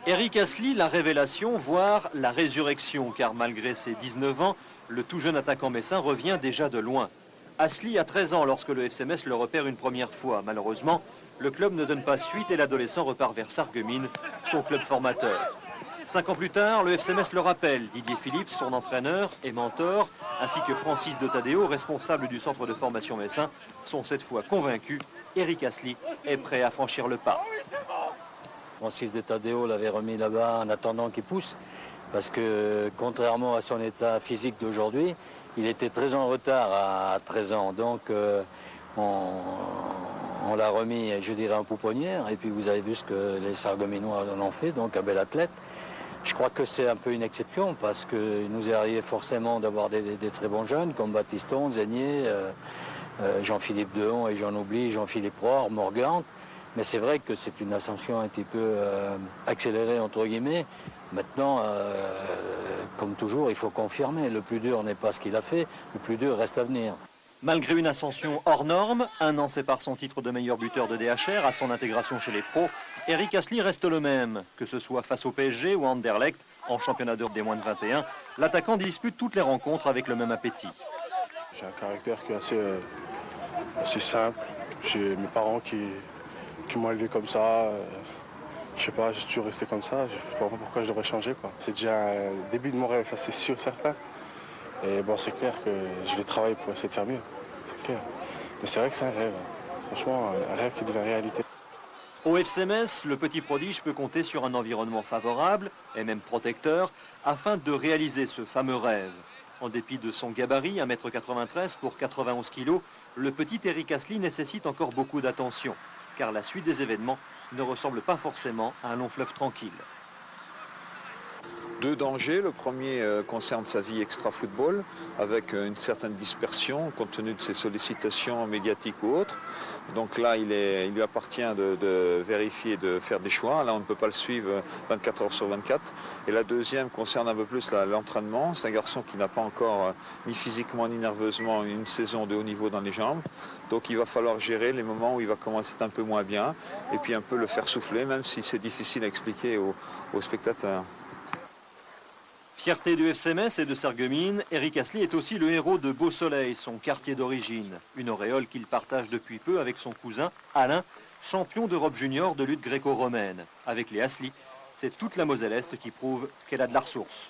Eric Asli, la révélation, voire la résurrection, car malgré ses 19 ans, le tout jeune attaquant messin revient déjà de loin. Asli a 13 ans lorsque le FC Metz le repère une première fois. Malheureusement, le club ne donne pas suite et l'adolescent repart vers Sarreguemines, son club formateur. 5 ans plus tard, le FC Metz le rappelle. Didier Philippe, son entraîneur et mentor, ainsi que Francis de Tadeo, responsable du centre de formation messin, sont cette fois convaincus. Eric Asli est prêt à franchir le pas. Francis de Tadeo l'avait remis là-bas en attendant qu'il pousse, parce que contrairement à son état physique d'aujourd'hui, il était très en retard à 13 ans. Donc on l'a remis, je dirais, en pouponnière. Et puis vous avez vu ce que les Sarregueminois en ont fait, donc un bel athlète. Je crois que c'est un peu une exception, parce qu'il nous est arrivé forcément d'avoir des très bons jeunes, comme Baptiston, Zégnier, Jean-Philippe Dehon et j'en oublie, Jean-Philippe Rohr, Morgante. Mais c'est vrai que c'est une ascension un petit peu accélérée, entre guillemets. Maintenant, comme toujours, il faut confirmer. Le plus dur n'est pas ce qu'il a fait, le plus dur reste à venir. Malgré une ascension hors norme, un an sépare son titre de meilleur buteur de DHR à son intégration chez les pros, Eric Asli reste le même. Que ce soit face au PSG ou à Anderlecht, en championnat d'Europe des moins de 21, l'attaquant dispute toutes les rencontres avec le même appétit. J'ai un caractère qui est assez simple. J'ai mes parents qui m'ont élevé comme ça. Je sais pas, j'ai toujours resté comme ça. Je ne vois pas pourquoi je devrais changer, quoi. C'est déjà un début de mon rêve, ça c'est sûr, certain. Et bon, c'est clair que je vais travailler pour essayer de faire mieux. C'est clair. Mais c'est vrai que c'est un rêve. Franchement, un rêve qui devient réalité. Au FC Metz, le petit prodige peut compter sur un environnement favorable et même protecteur afin de réaliser ce fameux rêve. En dépit de son gabarit, 1,93 m pour 91 kg, le petit Eric Asli nécessite encore beaucoup d'attention, car la suite des événements ne ressemble pas forcément à un long fleuve tranquille. Deux dangers. Le premier concerne sa vie extra-football, avec une certaine dispersion compte tenu de ses sollicitations médiatiques ou autres. Donc là, il lui appartient de vérifier, de faire des choix. Là, on ne peut pas le suivre 24 heures sur 24. Et la deuxième concerne un peu plus l'entraînement. C'est un garçon qui n'a pas encore, ni physiquement ni nerveusement, une saison de haut niveau dans les jambes. Donc il va falloir gérer les moments où il va commencer un peu moins bien et puis un peu le faire souffler, même si c'est difficile à expliquer aux spectateurs. Fierté du FC Metz et de Sarreguemines, Eric Asli est aussi le héros de Beau Soleil, son quartier d'origine. Une auréole qu'il partage depuis peu avec son cousin Alain, champion d'Europe junior de lutte gréco-romaine. Avec les Asli, c'est toute la Moselle-Est qui prouve qu'elle a de la ressource.